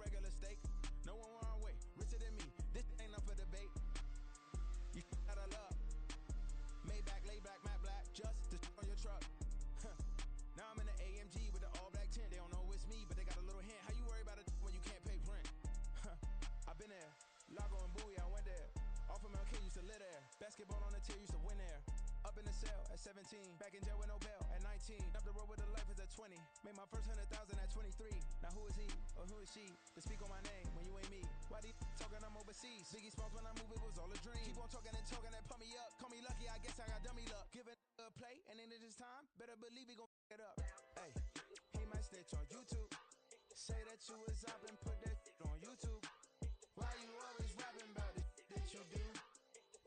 regular steak. No one wrong way, richer than me. This ain't up for debate. You out of love. Maybach, laid back, matte black, just to on your truck. Now I'm in the AMG with the all black tint. They don't know it's me, but they got a little hint. How you worry about it when you can't pay rent? I've been there. Lago and Bowie, I went there. Off of MLK, used to live there. Basketball on the tier, used to win there. Up in the cell at 17. Back in jail with no bail at 19. Up the road with a life as at 20. Made my first 100,000 at 23. Now who is he or who is she to speak on my name when you ain't me? Why they talking I'm overseas? Biggie Smalls when I move, it was all a dream. Keep on talking and pump me up. Call me lucky, I guess I got dummy luck. Give it a play, and then it is time. Better believe he gon' it up. Hey, he might snitch on YouTube. Say that you was up and put that on YouTube. Why you always rapping about it that you do?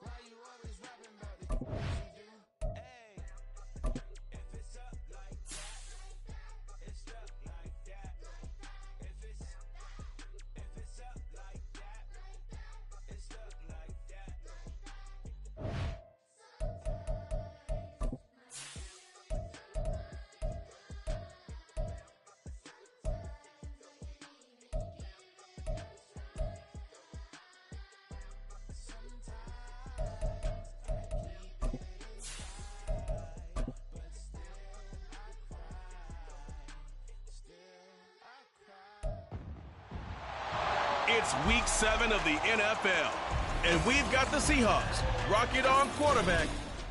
Why you always rapping about it that you do? Hey, if it's up like that, it's stuck like that. If it's up like that, it's stuck like that. It's week 7 of the NFL, and we've got the Seahawks. Rocket on quarterback.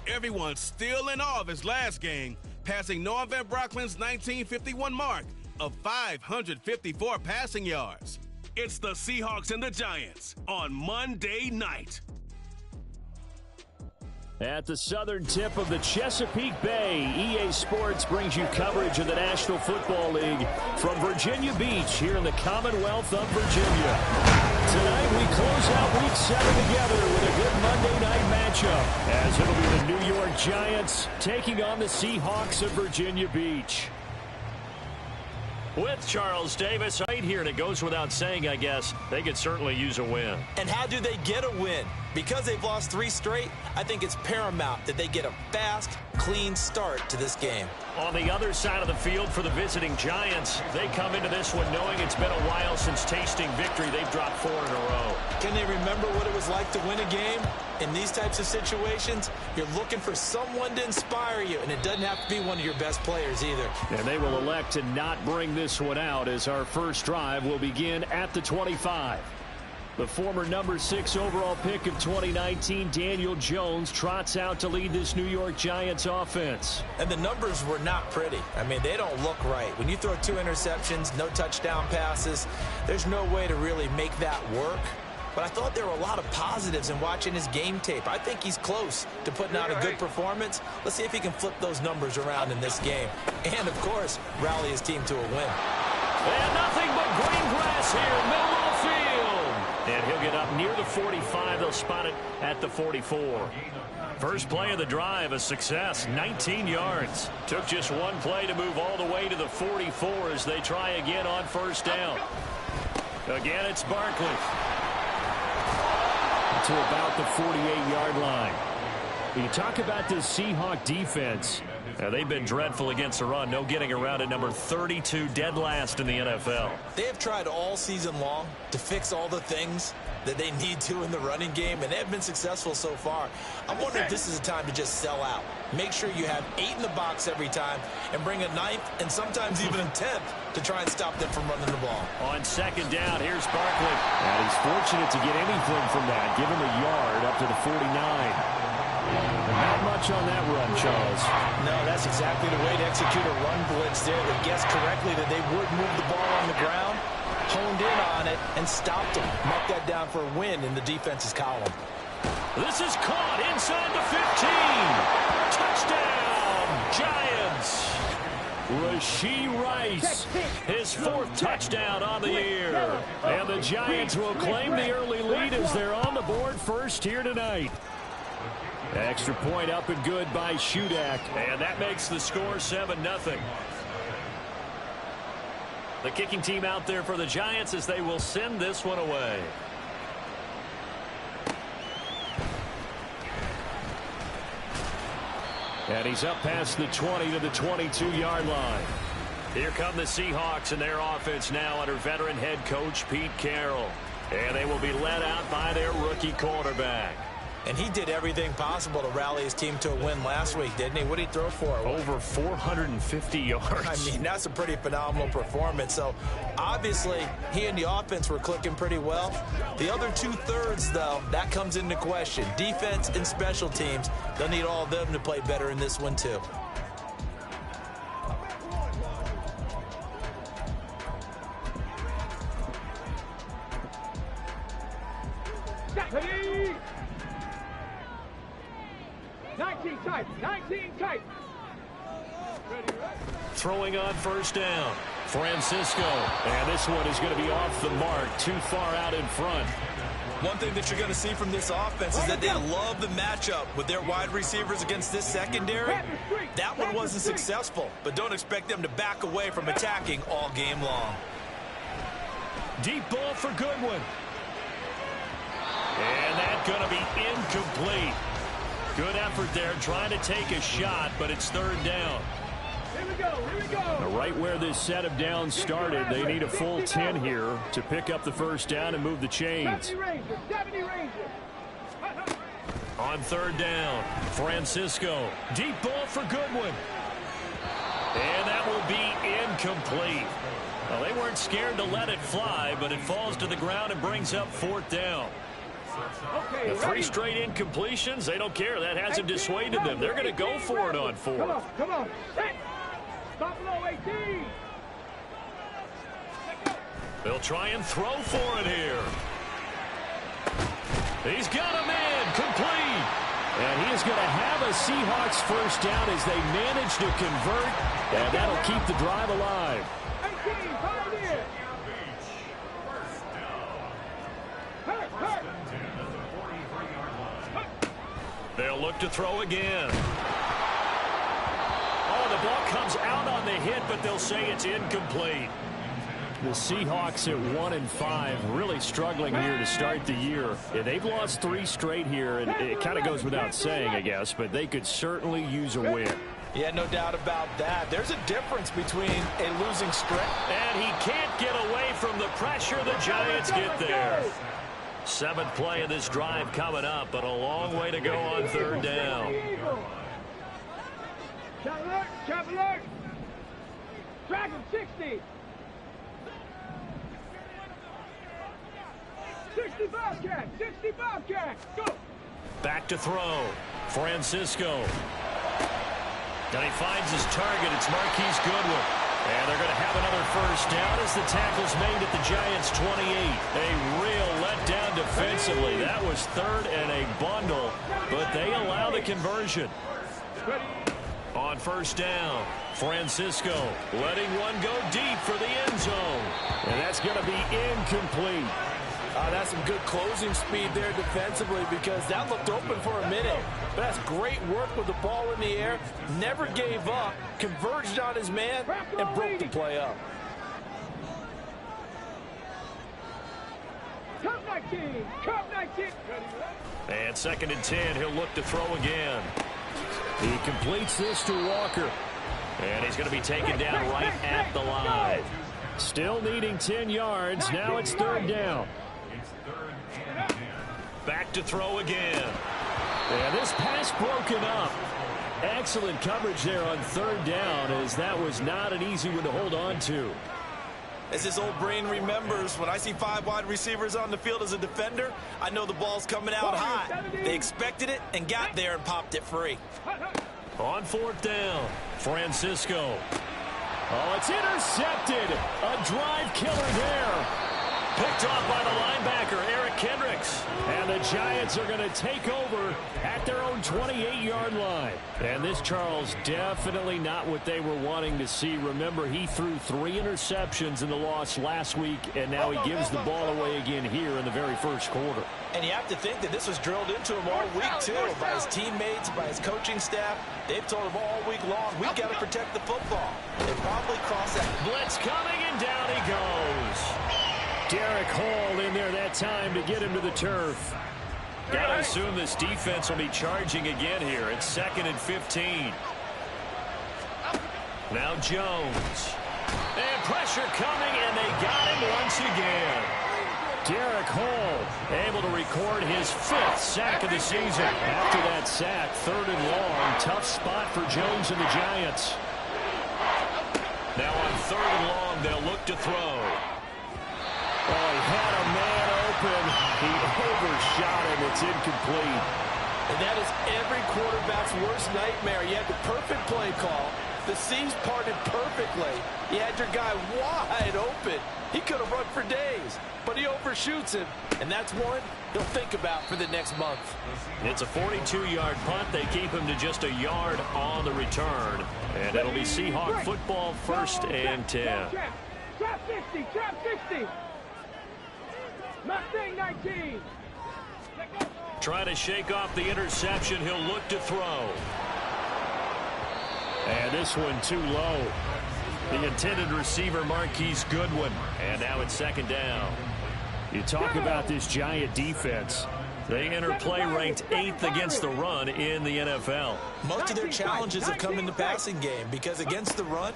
Everyone's still in awe of his last game, passing Noah Van Brocklin's 1951 mark of 554 passing yards. It's the Seahawks and the Giants on Monday night. At the southern tip of the Chesapeake Bay, EA Sports brings you coverage of the National Football League from Virginia Beach here in the Commonwealth of Virginia. Tonight we close out Week 7 together with a good Monday night matchup, as it'll be the New York Giants taking on the Seahawks of Virginia Beach. With Charles Davis right here, and it goes without saying, I guess, they could certainly use a win. And how do they get a win? Because they've lost 3 straight, I think it's paramount that they get a fast, clean start to this game. On the other side of the field for the visiting Giants, they come into this one knowing it's been a while since tasting victory. They've dropped 4 in a row. Can they remember what it was like to win a game? In these types of situations, you're looking for someone to inspire you, and it doesn't have to be one of your best players either. And they will elect to not bring this one out, as our first drive will begin at the 25. The former number 6 overall pick of 2019, Daniel Jones, trots out to lead this New York Giants offense. And the numbers were not pretty. I mean, they don't look right. When you throw 2 interceptions, no touchdown passes, there's no way to really make that work. But I thought there were a lot of positives in watching his game tape. I think he's close to putting out a good performance. Let's see if he can flip those numbers around in this game. And, of course, rally his team to a win. And nothing but green grass here, middle of the field. And he'll get up near the 45. They'll spot it at the 44. First play of the drive, a success, 19 yards. Took just one play to move all the way to the 44 as they try again on first down. Again, it's Barkley. To about the 48-yard line. You talk about this Seahawk defense. They've been dreadful against the run. No getting around at number 32, dead last in the NFL. They have tried all season long to fix all the things that they need to in the running game, and they have been successful so far. I'm wondering if this is a time to just sell out. Make sure you have 8 in the box every time and bring a 9th and sometimes even a 10th to try and stop them from running the ball. On second down, here's Barkley. And he's fortunate to get anything from that. Give him a yard up to the 49. And not much on that run, Charles. No, that's exactly the way to execute a run blitz there. They guessed correctly that they would move the ball on the ground, honed in on it, and stopped him. Mark that down for a win in the defense's column. This is caught inside the 15. Touchdown, Giants. Rashee Rice, his 4th touchdown on the year. And the Giants will claim the early lead as they're on the board first here tonight. Extra point up and good by Shudak. And that makes the score 7-0. The kicking team out there for the Giants as they will send this one away. And he's up past the 20 to the 22-yard line. Here come the Seahawks and their offense now under veteran head coach Pete Carroll. And they will be led out by their rookie quarterback. And he did everything possible to rally his team to a win last week, didn't he? What did he throw for? Over 450 yards. I mean, that's a pretty phenomenal performance. So, obviously, he and the offense were clicking pretty well. The other two-thirds, though, that comes into question. Defense and special teams, they'll need all of them to play better in this one, too. Ready? 19 tight, 19 tight. Throwing on first down, Francisco. And this one is going to be off the mark, too far out in front. One thing that you're going to see from this offense is that they love the matchup with their wide receivers against this secondary. That one wasn't successful, but don't expect them to back away from attacking all game long. Deep ball for Goodwin. And that's going to be incomplete. Good effort there, trying to take a shot, but it's third down. Here we go, here we go. Right where this set of downs started, they need a full 10 here to pick up the first down and move the chains. 70 Rangers. On third down, Francisco. Deep ball for Goodwin. And that will be incomplete. Well, they weren't scared to let it fly, but it falls to the ground and brings up fourth down. Okay, The three straight incompletions, they don't care. That hasn't dissuaded them. They're going to go for it on fourth. Come on. Set. Stop below 18. They'll try and throw for it here. He's got a man complete. And he is going to have a Seahawks first down as they manage to convert. And that'll keep the drive alive. 18, 5 in. Hurt. They'll look to throw again. Oh, the ball comes out on the hit, but they'll say it's incomplete. The Seahawks at 1-5, really struggling here to start the year. Yeah, they've lost 3 straight here, and it kind of goes without saying, I guess, but they could certainly use a win. Yeah, no doubt about that. There's a difference between a losing streak. And he can't get away from the pressure. The Giants get there. 7th play of this drive coming up, but a long way to go on third down. Trap alert. Track him, 60. 60 Bobcat. Go. Back to throw. Francisco. And he finds his target. It's Marquise Goodwin. And they're going to have another first down as the tackle's made at the Giants' 28. A real letdown defensively. That was third and a bundle, but they allow the conversion. On first down, Francisco letting one go deep for the end zone. And that's going to be incomplete. That's some good closing speed there defensively because that looked open for a minute. But that's great work with the ball in the air. Never gave up, converged on his man, and broke the play up. Cup 19. And 2nd and 10, he'll look to throw again. He completes this to Walker. And he's going to be taken down right at the line. Still needing 10 yards. Now it's third down. Back to throw again. And this pass broken up. Excellent coverage there on third down, as that was not an easy one to hold on to. As his old brain remembers, when I see 5 wide receivers on the field as a defender, I know the ball's coming out hot. They expected it and got there and popped it free. On fourth down, Francisco. Oh, it's intercepted. A drive killer there. Picked off by the linebacker, Eric Kendricks. And the Giants are going to take over at their own 28-yard line. And this, Charles, definitely not what they were wanting to see. Remember, he threw 3 interceptions in the loss last week, and now he gives the ball away again here in the very first quarter. And you have to think that this was drilled into him all week, too, by his teammates, by his coaching staff. They've told him all week long, we've got to protect the football. They probably crossed that. Blitz coming, and down he goes. Derek Hall in there that time to get him to the turf. Got to assume this defense will be charging again here. It's 2nd and 15. Now Jones. And pressure coming, and they got him once again. Derek Hall able to record his 5th sack of the season. After that sack, 3rd and long. Tough spot for Jones and the Giants. Now on 3rd and long, they'll look to throw. Oh, he had a man open. He overshot him. It's incomplete. And that is every quarterback's worst nightmare. You had the perfect play call. The seams parted perfectly. You had your guy wide open. He could have run for days, but he overshoots him. And that's one he'll think about for the next month. It's a 42-yard punt. They keep him to just a yard on the return. And it'll be Seahawk football, 1st and 10. Trap 50, trap 50. Mustang 19. Trying to shake off the interception. He'll look to throw. And this one too low. The intended receiver, Marquise Goodwin. And now it's 2nd down. You talk about this Giant defense. They enter play ranked 8th against the run in the NFL. Most of their challenges have come in the passing game because against the run,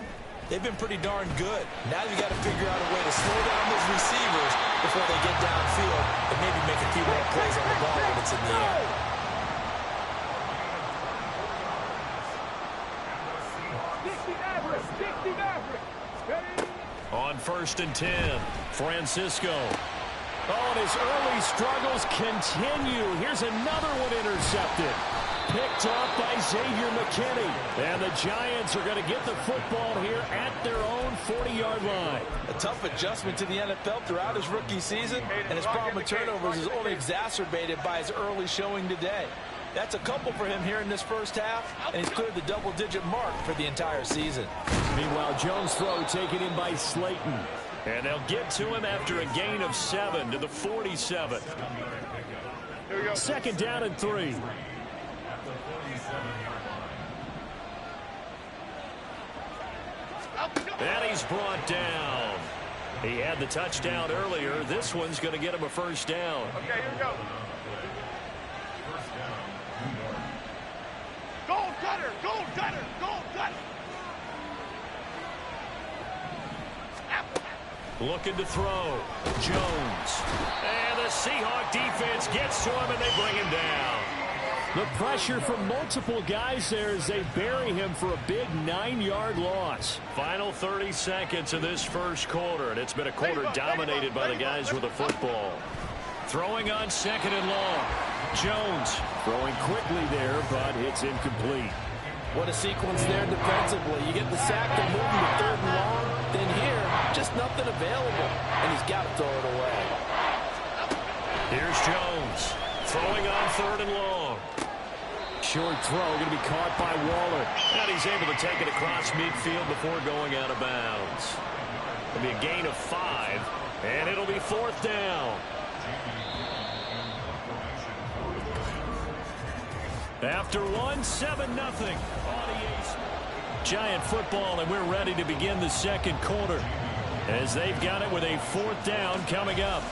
they've been pretty darn good. Now you got to figure out a way to slow down those receivers before they get downfield and maybe make a few more plays on the ball when it's in the air. On 1st and 10, Francisco. Oh, and his early struggles continue. Here's another one intercepted. Picked off by Xavier McKinney. And the Giants are going to get the football here at their own 40-yard line. A tough adjustment to the NFL throughout his rookie season, and his problem with turnovers is only exacerbated by his early showing today. That's a couple for him here in this first half, and he's cleared the double-digit mark for the entire season. Meanwhile, Jones' throw taken in by Slayton. And they'll get to him after a gain of 7 to the 47. 2nd down and 3. And he's brought down. He had the touchdown earlier. This one's going to get him a 1st down. Okay, here we go. Gold cutter, gold cutter, gold cutter. Looking to throw. Jones. And the Seahawk defense gets to him, and they bring him down. The pressure from multiple guys there as they bury him for a big 9-yard loss. Final 30 seconds of this first quarter, and it's been a quarter dominated by the guys with the football. Throwing on 2nd and long. Jones throwing quickly there, but it's incomplete. What a sequence there defensively. You get the sack and move him to 3rd and long. Then here, just nothing available, and he's got to throw it away. Here's Jones throwing on 3rd and long. Short throw going to be caught by Waller. And he's able to take it across midfield before going out of bounds. It'll be a gain of 5, and it'll be 4th down. After 7-0. Giant football, and we're ready to begin the second quarter as they've got it with a 4th down coming up.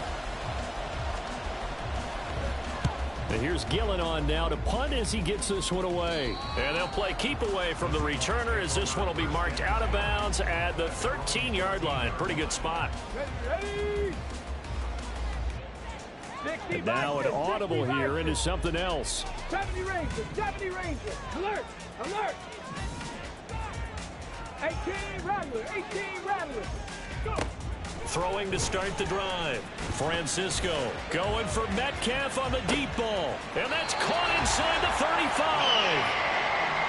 And here's Gillen on now to punt as he gets this one away. And they'll play keep away from the returner as this one will be marked out of bounds at the 13-yard line. Pretty good spot. Ready. And now an audible here into something else. 70 Rangers, 70 Rangers. Alert, alert. 18 Rattlers, 18 Rattlers. Go. Throwing to start the drive. Francisco going for Metcalf on the deep ball. And that's caught inside the 35.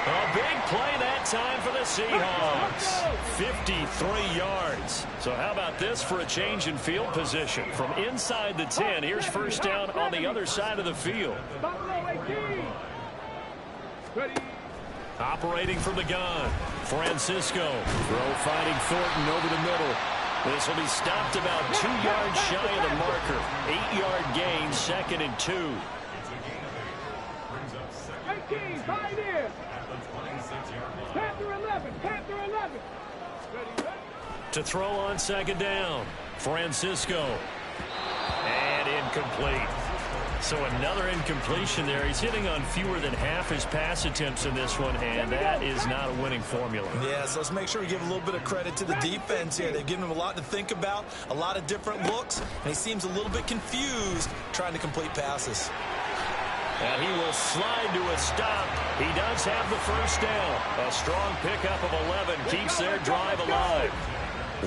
A big play that time for the Seahawks. 53 yards. So how about this for a change in field position? From inside the 10, here's 1st down on the other side of the field. Buffalo 18. Ready. Operating from the gun. Francisco. Throw finding Thornton over the middle. This will be stopped about 2 yards shy of the marker. 8-yard gain, 2nd and 2. 18, pioneer. Panther 11, Panther 11. Ready. To throw on 2nd down. Francisco. And incomplete. So another incompletion there. He's hitting on fewer than half his pass attempts in this one, and that is not a winning formula. Yeah, so let's make sure we give a little bit of credit to the defense here. They've given him a lot to think about, a lot of different looks, and he seems a little bit confused trying to complete passes. And he will slide to a stop. He does have the first down. A strong pickup of 11 keeps their drive alive.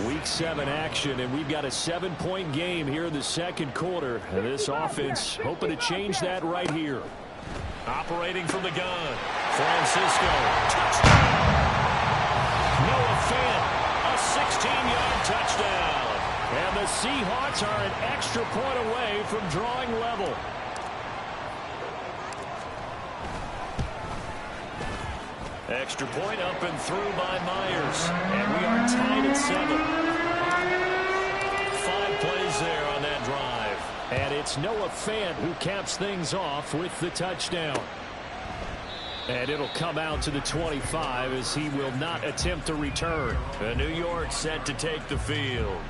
Week 7 action, and we've got a 7-point game here in the second quarter. And this offense hoping to change that right here. Operating from the gun, Francisco. Touchdown! Noah Fant, a 16-yard touchdown. And the Seahawks are an extra point away from drawing level. Extra point up and through by Myers. And we are tied at 7. 5 plays there on that drive. And it's Noah Fant who caps things off with the touchdown. And it'll come out to the 25 as he will not attempt to return. New York set to take the field.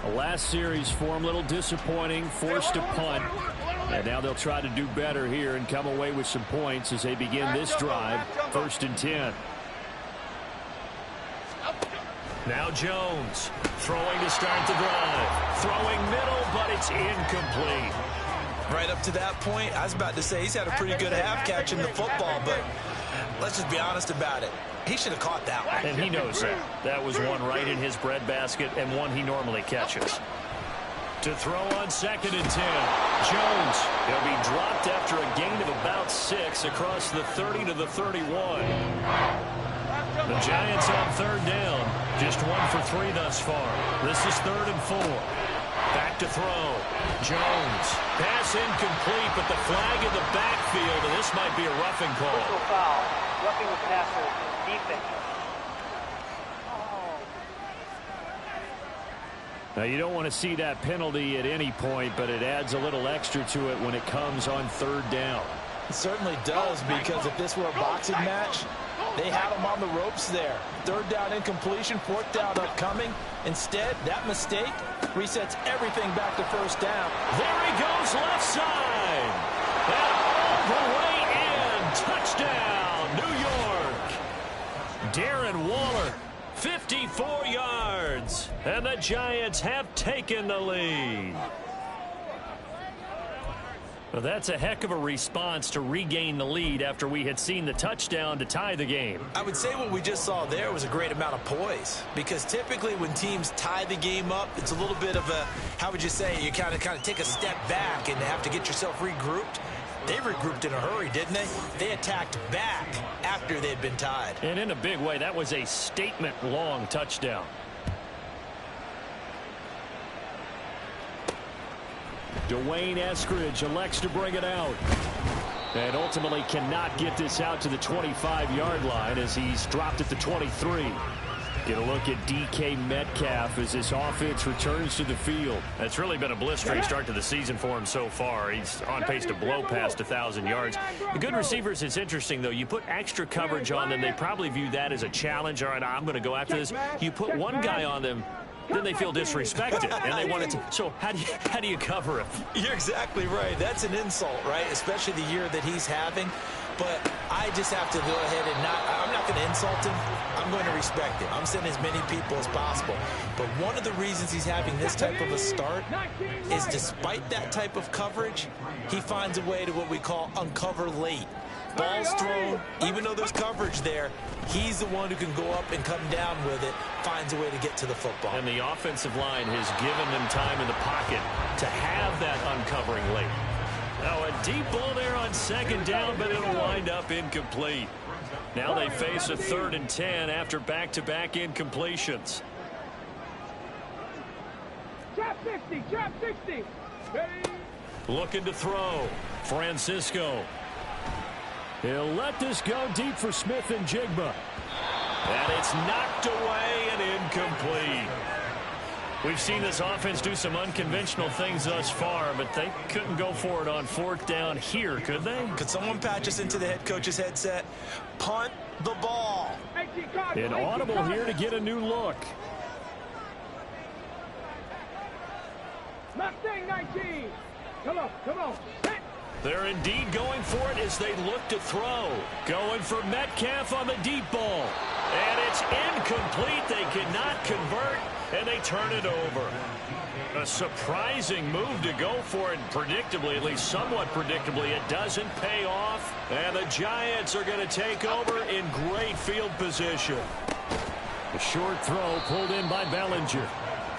The last series for him, a little disappointing, forced a punt. And now they'll try to do better here and come away with some points as they begin this drive. 1st and 10. Now Jones throwing to start the drive. Throwing middle, but it's incomplete. Right up to that point, I was about to say he's had a pretty good half catching the football, but let's just be honest about it. He should have caught that one. And he knows that. That was one right in his breadbasket and one he normally catches. To throw on 2nd and 10. Jones. He'll be dropped after a gain of about 6 across the 30 to the 31. The Giants on 3rd down. Just 1 for 3 thus far. This is 3rd and 4. Back to throw. Jones. Pass incomplete, but the flag in the backfield, and this might be a roughing call. Personal foul. Roughing the passer. Defense. Now, you don't want to see that penalty at any point, but it adds a little extra to it when it comes on 3rd down. It certainly does, because if this were a boxing match, they had him on the ropes there. 3rd down incompletion, 4th down upcoming. Instead, that mistake resets everything back to 1st down. There he goes, left side. And all the way in. Touchdown, New York. Darren Waller, 54 yards. And the Giants have taken the lead. Well, that's a heck of a response to regain the lead after we had seen the touchdown to tie the game. I would say what we just saw there was a great amount of poise, because typically when teams tie the game up, it's a little bit of a, how would you say, you kind of take a step back and have to get yourself regrouped. They regrouped in a hurry, didn't they? They attacked back after they had been tied. And in a big way, that was a statement-long touchdown. Dwayne Eskridge elects to bring it out. And ultimately cannot get this out to the 25-yard line as he's dropped at the 23. Get a look at DK Metcalf as this offense returns to the field. It's really been a blistering start to the season for him so far. He's on pace to blow past 1,000 yards. The good receivers, it's interesting, though. You put extra coverage on them, they probably view that as a challenge. All right, I'm going to go after this. You put one guy on them, then they feel disrespected, and they want to. So how do you cover him? You're exactly right. That's an insult, right? Especially the year that he's having. But I just have to go ahead and I'm not going to insult him. I'm going to respect him. I'm sending as many people as possible. But one of the reasons he's having this type of a start is despite that type of coverage, he finds a way to what we call uncover late. Ball's thrown, even though there's coverage there, he's the one who can go up and come down with it, finds a way to get to the football. And the offensive line has given them time in the pocket to have that uncovering late. Now a deep ball there on 2nd down, but it'll wind up incomplete. Now they face a 3rd and 10 after back-to-back incompletions. Trap 60, trap 60. Ready? Looking to throw. Francisco. He'll let this go deep for Smith and Jigba. And it's knocked away and incomplete. We've seen this offense do some unconventional things thus far, but they couldn't go for it on 4th down here, could they? Could someone patch us into the head coach's headset? Punt the ball. Inaudible here to get a new look. Mustang 19. Come on, come on. They're indeed going for it as they look to throw. Going for Metcalf on the deep ball. And it's incomplete. They cannot convert, and they turn it over. A surprising move to go for it. Predictably, at least somewhat predictably, it doesn't pay off. And the Giants are going to take over in great field position. The short throw pulled in by Bellinger.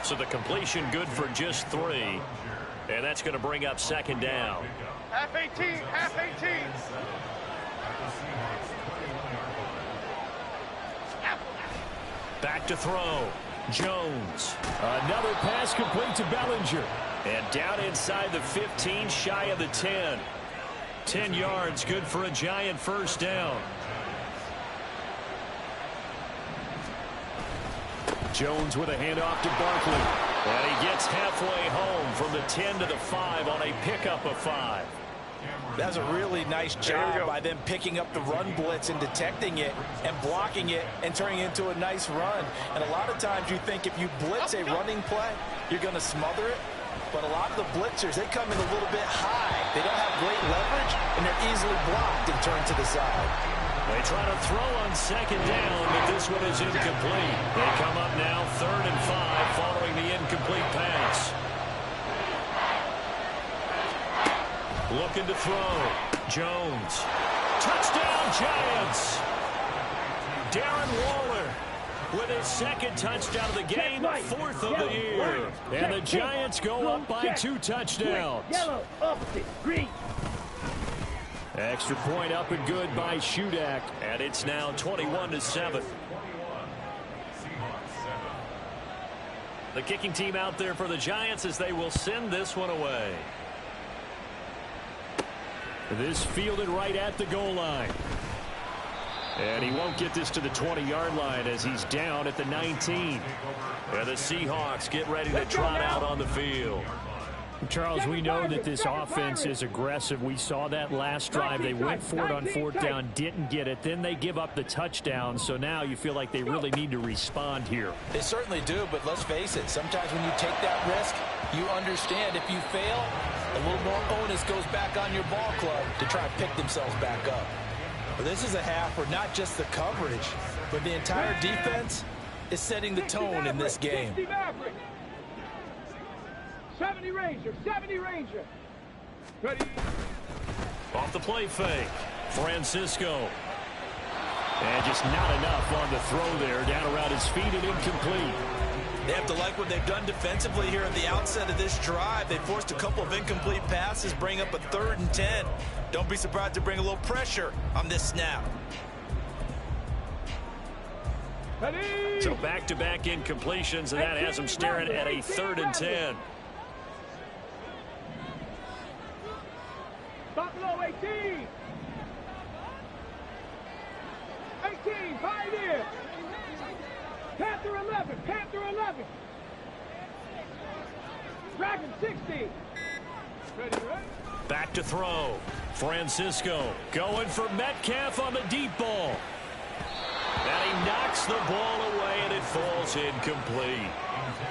So the completion good for just 3. And that's going to bring up second down. Half 18, half 18. Back to throw. Jones. Another pass complete to Bellinger. And down inside the 15, shy of the 10. 10 yards, good for a Giant first down. Jones with a handoff to Barkley. And he gets halfway home from the 10 to the 5 on a pickup of 5. That's a really nice job by them picking up the run blitz and detecting it and blocking it and turning it into a nice run. And a lot of times you think if you blitz a running play, you're going to smother it. But a lot of the blitzers, they come in a little bit high. They don't have great leverage, and they're easily blocked and turned to the side. They try to throw on second down, but this one is incomplete. They come up now 3rd and 5 following the incomplete pass. Looking to throw. Jones. Touchdown, Giants! Darren Waller with his 2nd touchdown of the game, 4th of the year. And the Giants go up by 2 touchdowns. Yellow, opposite, green. Extra point up and good by Shudak. And it's now 21-7. The kicking team out there for the Giants as they will send this one away. This fielded right at the goal line. And he won't get this to the 20-yard line as he's down at the 19. And the Seahawks get ready to trot out on the field. Charles, we know that this offense is aggressive. We saw that last drive. They went for it on 4th down, didn't get it. Then they give up the touchdown. So now you feel like they really need to respond here. They certainly do, but let's face it. Sometimes when you take that risk, you understand if you fail, a little more onus goes back on your ball club to try and pick themselves back up. But this is a half where not just the coverage, but the entire defense is setting the tone in this game. 70 Ranger, 70 Ranger. Ready. Off the play fake. Francisco. And just not enough on the throw there. Down around his feet and incomplete. They have to like what they've done defensively here at the outset of this drive. They forced a couple of incomplete passes, bring up a 3rd and 10. Don't be surprised to bring a little pressure on this snap. Ready. So back-to-back incompletions, and that has them staring at a 3rd and 10. Buffalo 18. 18, Pioneer. Panther 11, Panther 11. Dragon 60. Ready. Back to throw. Francisco going for Metcalf on the deep ball. And he knocks the ball away, and it falls incomplete.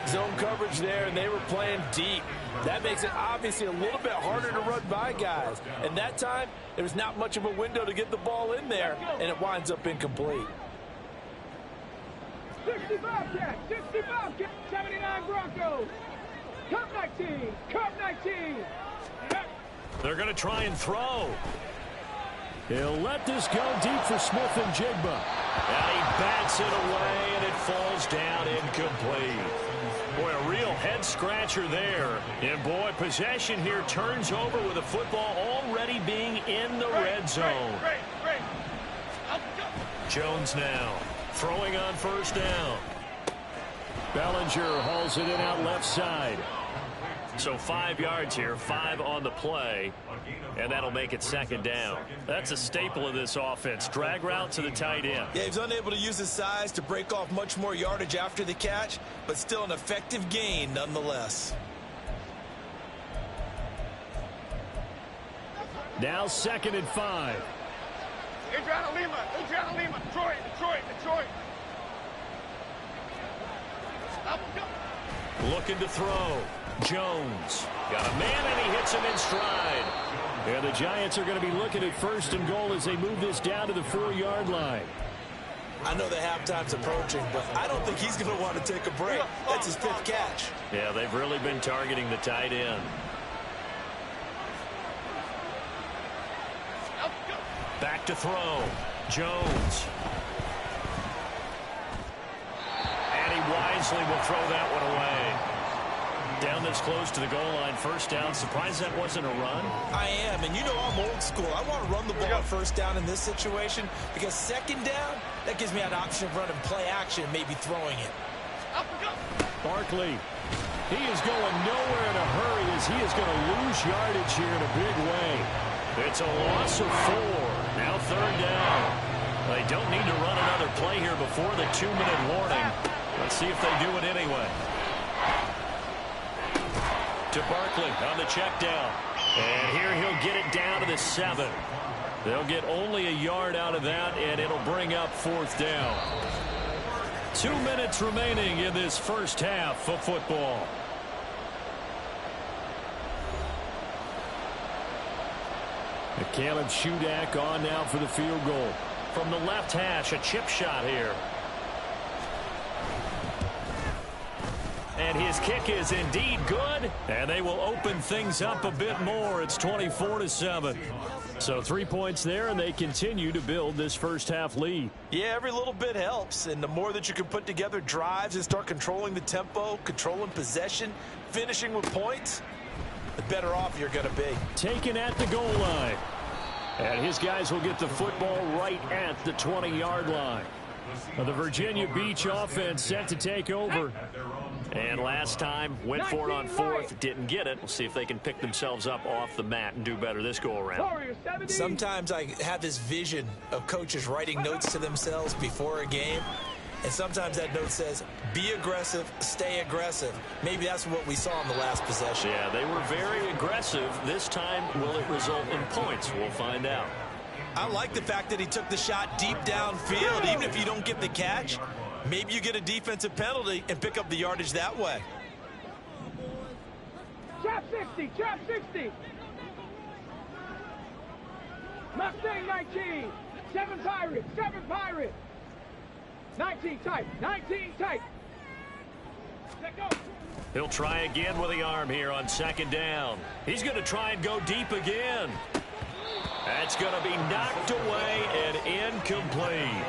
Zone coverage there, and they were playing deep. That makes it obviously a little bit harder to run by guys. And that time, there was not much of a window to get the ball in there, and it winds up incomplete. 65 Cats, 65 Cats, 79 Broncos. Cup 19, Cup 19. They're going to try and throw. He'll let this go deep for Smith and Jigba. And he bats it away, and it falls down incomplete. Boy, a real head-scratcher there. And, boy, possession here turns over with the football already being in the red zone. Jones now throwing on 1st down. Bellinger hauls it in out left side. So 5 yards here, 5 on the play, and that'll make it 2nd down. That's a staple of this offense. Drag route to the tight end. Yeah, he's unable to use his size to break off much more yardage after the catch, but still an effective gain nonetheless. Now 2nd and 5. Adriana Lima, Detroit. Looking to throw. Jones got a man, and he hits him in stride. And the Giants are going to be looking at 1st and goal as they move this down to the 4-yard line. I know the halftime's approaching, but I don't think he's going to want to take a break. That's his 5th catch. Yeah, they've really been targeting the tight end. Back to throw. Jones. And he wisely will throw that one away. Down this close to the goal line, 1st down. Surprised that wasn't a run? I am, and you know I'm old school. I want to run the ball on 1st down in this situation because 2nd down, that gives me an option of running play action and maybe throwing it. Barkley. He is going nowhere in a hurry as he is going to lose yardage here in a big way. It's a loss of 4. Now 3rd down. They don't need to run another play here before the 2-minute warning. Let's see if they do it anyway. To Barkley on the check down. And here he'll get it down to the 7. They'll get only a yard out of that, and it'll bring up 4th down. 2 minutes remaining in this first half of football. Caleb Shudak on now for the field goal. From the left hash, a chip shot here. And his kick is indeed good, and they will open things up a bit more. It's 24-7. So 3 points there, and they continue to build this first half lead. Yeah, every little bit helps, and the more that you can put together drives and start controlling the tempo, controlling possession, finishing with points, the better off you're going to be. Taken at the goal line. And his guys will get the football right at the 20-yard line. The Virginia Beach offense set to take over. And last time, went for it on 4th, didn't get it. We'll see if they can pick themselves up off the mat and do better this go-around. Sometimes I have this vision of coaches writing notes to themselves before a game. And sometimes that note says, be aggressive, stay aggressive. Maybe that's what we saw in the last possession. Yeah, they were very aggressive. This time, will it result in points? We'll find out. I like the fact that he took the shot deep downfield. Even if you don't get the catch, maybe you get a defensive penalty and pick up the yardage that way. Trap 60, trap 60. Mustang 19, 7 Pirates, 7 Pirates. 19 tight, 19 tight. Let go. He'll try again with the arm here on 2nd down. He's going to try and go deep again. That's going to be knocked away and incomplete.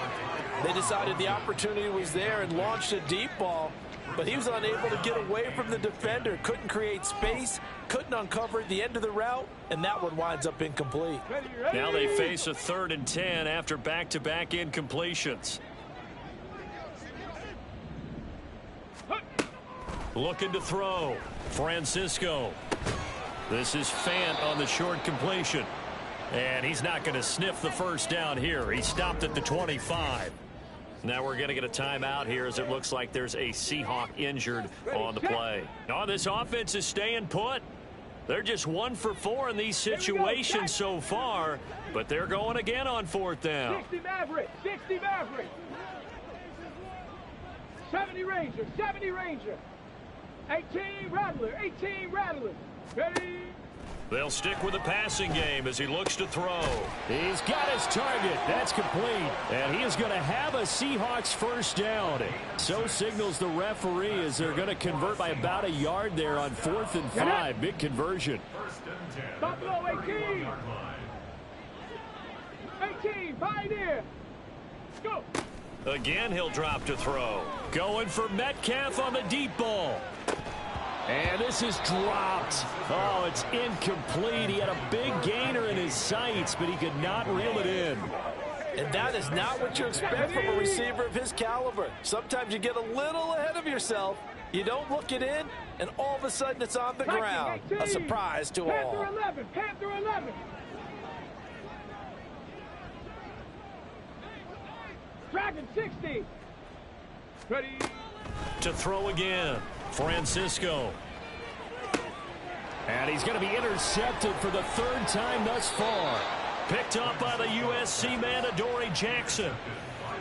They decided the opportunity was there and launched a deep ball, but he was unable to get away from the defender, couldn't create space, couldn't uncover the end of the route, and that one winds up incomplete. Ready. Now they face a 3rd and 10 after back-to-back incompletions. Looking to throw. Francisco. This is Fant on the short completion. And he's not going to sniff the 1st down here. He stopped at the 25. Now we're going to get a timeout here as it looks like there's a Seahawk injured on the play. Oh, this offense is staying put. They're just 1 for 4 in these situations so far, but they're going again on 4th down. 60 Maverick, 60 Maverick. 70 Ranger, 70 Ranger. 18 Rattler, 18 Rattler. Ready? They'll stick with the passing game as he looks to throw. He's got his target. That's complete. And he is going to have a Seahawks 1st down. So signals the referee as they're going to convert by about a yard there on 4th and 5. Big conversion. Buffalo 18. 18, Pioneer. Go. Again, he'll drop to throw. Going for Metcalf on the deep ball. And this is dropped. Oh, it's incomplete. He had a big gainer in his sights, but he could not reel it in. And that is not what you expect from a receiver of his caliber. Sometimes you get a little ahead of yourself. You don't look it in, and all of a sudden it's on the ground. A surprise to all. Panther 11, Panther 11. Dragon 60. Ready? To throw again. Francisco. And he's going to be intercepted for the 3rd time thus far. Picked up by the USC man, Adoree Jackson.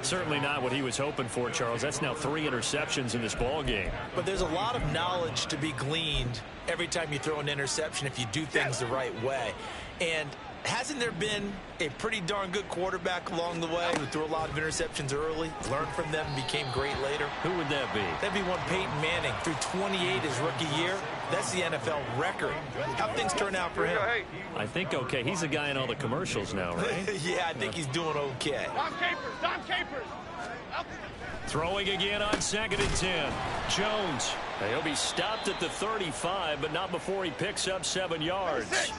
Certainly not what he was hoping for, Charles. That's now 3 interceptions in this ball game. But there's a lot of knowledge to be gleaned every time you throw an interception if you do things the right way. And hasn't there been a pretty darn good quarterback along the way who threw a lot of interceptions early, learned from them, and became great later? Who would that be? That'd be one Peyton Manning. Threw 28 his rookie year. That's the NFL record. How things turn out for him? I think okay. He's a guy in all the commercials now, right? Yeah, I think he's doing okay. Dom Capers. Throwing again on 2nd and 10. Jones. He'll be stopped at the 35, but not before he picks up 7 yards.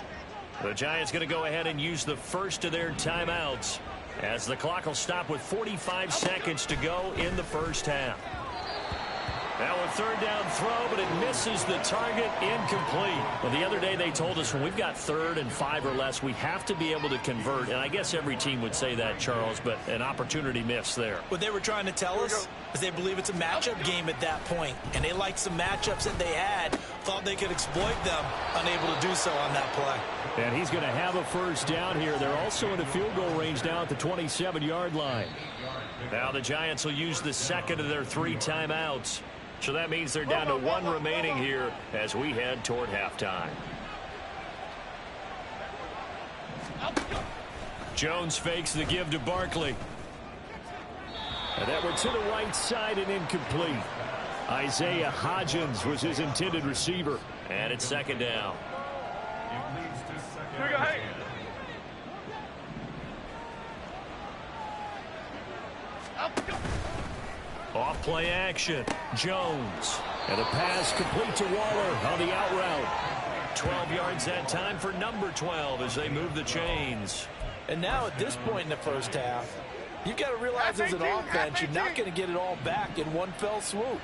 The Giants going to go ahead and use the first of their timeouts as the clock will stop with 45 seconds to go in the first half. Now a 3rd down throw, but it misses the target, incomplete. Well, the other day they told us when we've got 3rd and 5 or less, we have to be able to convert. And I guess every team would say that, Charles, but an opportunity miss there. What they were trying to tell us is they believe it's a matchup game at that point, and they liked some matchups that they had, thought they could exploit them, unable to do so on that play. And he's going to have a first down here. They're also in a field goal range now at the 27-yard line. Now the Giants will use the second of their 3 timeouts. So that means they're down to 1 remaining here as we head toward halftime. Jones fakes the give to Barkley. And that one to the right side and incomplete. Isaiah Hodgins was his intended receiver. And it's 2nd down. Here we go, hey. Off play action. Jones. And a pass complete to Waller on the out route. 12 yards that time for number 12 as they move the chains. And now at this point in the first half, you've got to realize as an offense, you're not going to get it all back in one fell swoop.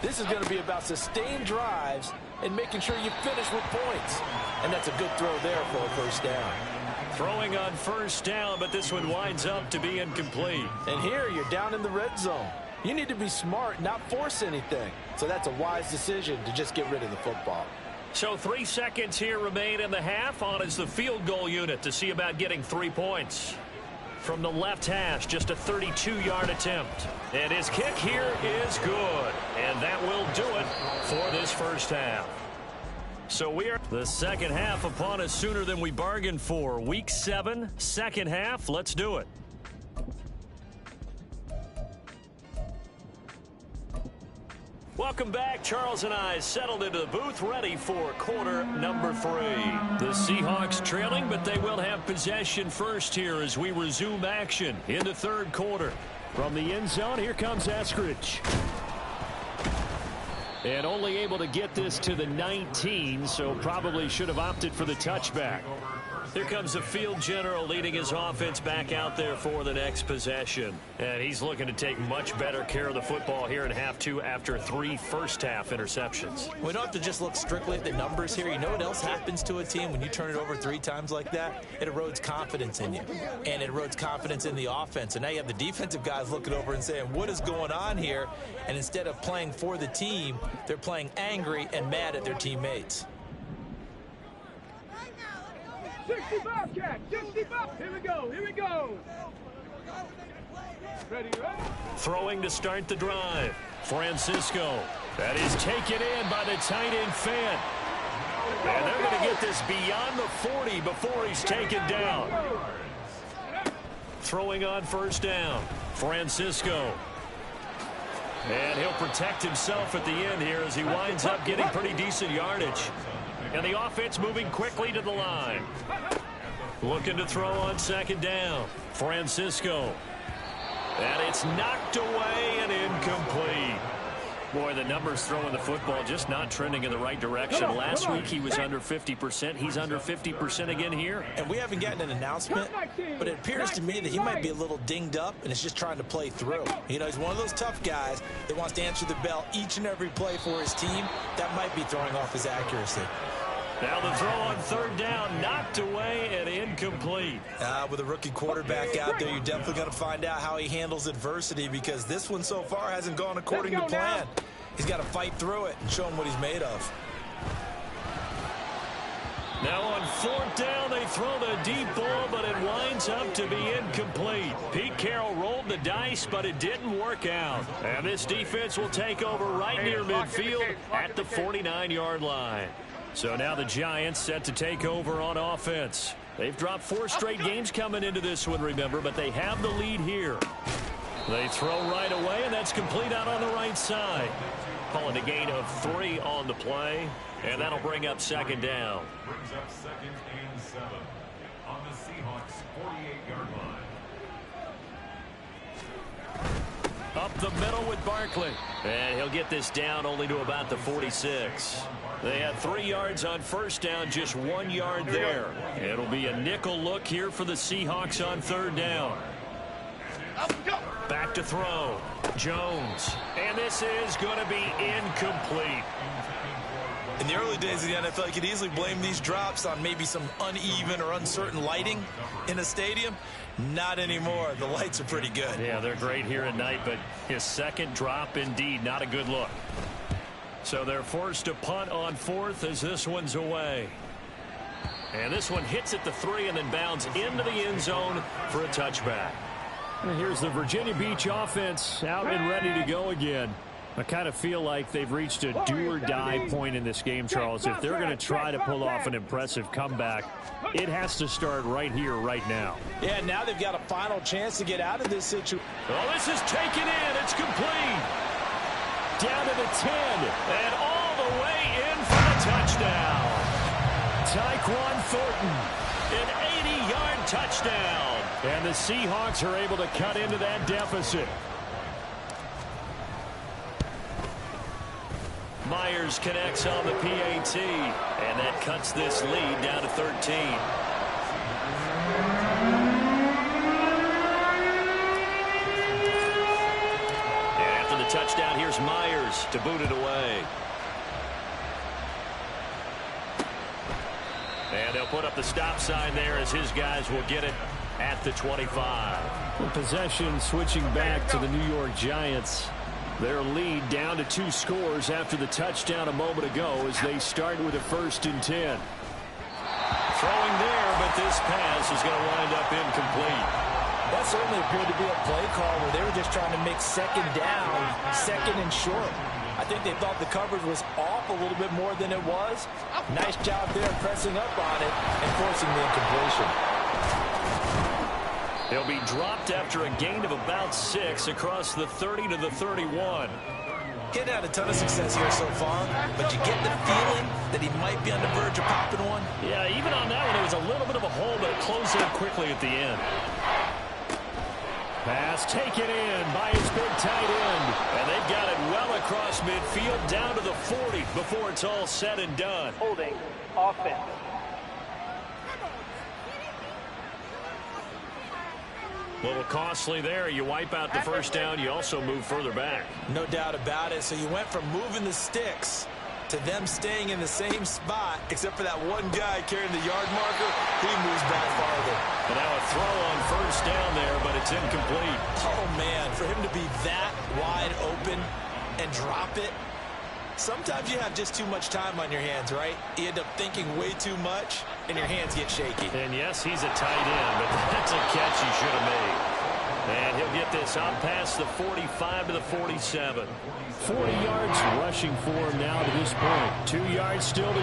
This is going to be about sustained drives and making sure you finish with points. And that's a good throw there for a first down. Throwing on first down, but this one winds up to be incomplete. And here you're down in the red zone. You need to be smart, not force anything. So that's a wise decision to just get rid of the football. So 3 seconds here remain in the half. On is the field goal unit to see about getting 3 points. From the left hash, just a 32-yard attempt. And his kick here is good. And that will do it for this first half. So we are the second half upon us sooner than we bargained for. Week 7, second half. Let's do it. Welcome back. Charles and I settled into the booth ready for quarter number 3. The Seahawks trailing, but they will have possession first here as we resume action in the 3rd quarter. From the end zone, here comes Eskridge. And only able to get this to the 19, so probably should have opted for the touchback. Here comes the field general leading his offense back out there for the next possession. And he's looking to take much better care of the football here in half 2 after 3 first-half interceptions. We don't have to just look strictly at the numbers here. You know what else happens to a team when you turn it over 3 times like that? It erodes confidence in you. And it erodes confidence in the offense. And now you have the defensive guys looking over and saying, what is going on here? And instead of playing for the team, they're playing angry and mad at their teammates. 65, Cat. 65. Here we go. Here we go. Ready, ready. Throwing to start the drive. Francisco. That is taken in by the tight end Fant. And they're going to get this beyond the 40 before he's taken down. Throwing on first down. Francisco. And he'll protect himself at the end here as he winds up getting pretty decent yardage. And the offense moving quickly to the line. Looking to throw on 2nd down. Francisco. And it's knocked away and incomplete. Boy, the numbers throwing the football just not trending in the right direction. Last week he was under 50%. He's under 50% again here. And we haven't gotten an announcement, but it appears to me that he might be a little dinged up and is just trying to play through. You know, he's one of those tough guys that wants to answer the bell each and every play for his team. That might be throwing off his accuracy. Now the throw on 3rd down, knocked away and incomplete. With a rookie quarterback out there, you're definitely going to find out how he handles adversity, because this one so far hasn't gone according to plan. He's got to fight through it and show him what he's made of. Now on 4th down, they throw the deep ball, but it winds up to be incomplete. Pete Carroll rolled the dice, but it didn't work out. And this defense will take over right near midfield at the 49-yard line. So now the Giants set to take over on offense. They've dropped 4 straight games coming into this one, remember, but they have the lead here. They throw right away, and that's complete out on the right side. Calling a gain of 3 on the play, and that'll bring up 2nd down. Brings up 2nd and 7 on the Seahawks 48-yard line. Up the middle with Barkley. And he'll get this down only to about the 46. They had 3 yards on 1st down, just 1 yard there. It'll be a nickel look here for the Seahawks on 3rd down. Back to throw. Jones. And this is going to be incomplete. In the early days of the NFL, you could easily blame these drops on maybe some uneven or uncertain lighting in a stadium. Not anymore. The lights are pretty good. Yeah, they're great here at night, but his 2nd drop, indeed, not a good look. So they're forced to punt on 4th as this one's away. And this one hits at the 3 and then bounds into the end zone for a touchback. And here's the Virginia Beach offense out and ready to go again. I kind of feel like they've reached a do-or-die point in this game, Charles. If they're going to try to pull off an impressive comeback, it has to start right here, right now. Yeah, now they've got a final chance to get out of this situation. Oh, this is taken in. It's complete. Down to the 10, and all the way in for the touchdown. Tyquan Thornton, an 80-yard touchdown. And the Seahawks are able to cut into that deficit. Myers connects on the PAT, and that cuts this lead down to 13. And after the touchdown, here's Myers to boot it away. And they'll put up the stop sign there as his guys will get it at the 25. The possession switching back to the New York Giants. Their lead down to 2 scores after the touchdown a moment ago as they start with a 1st and 10. Throwing there, but this pass is going to wind up incomplete. That certainly appeared to be a play call where they were just trying to make 2nd down, 2nd and short. I think they thought the coverage was off a little bit more than it was. Nice job there pressing up on it and forcing the incompletion. He'll be dropped after a gain of about 6 across the 30 to the 31. He had a ton of success here so far, but you get the feeling that he might be on the verge of popping one. Yeah, even on that one, it was a little bit of a hole, but it closed in quickly at the end. Pass taken in by his big tight end. And they've got it well across midfield down to the 40 before it's all said and done. Holding offense. A little costly there. You wipe out the 1st down. You also move further back. No doubt about it. So you went from moving the sticks to them staying in the same spot, except for that one guy carrying the yard marker. He moves back farther. And now a throw on 1st down there, but it's incomplete. Oh, man, for him to be that wide open and drop it. Sometimes you have just too much time on your hands, right? You end up thinking way too much, and your hands get shaky. And yes, he's a tight end, but that's a catch he should have made. And he'll get this out past the 45 to the 47. 40 yards rushing for him now to this point. 2 yards still to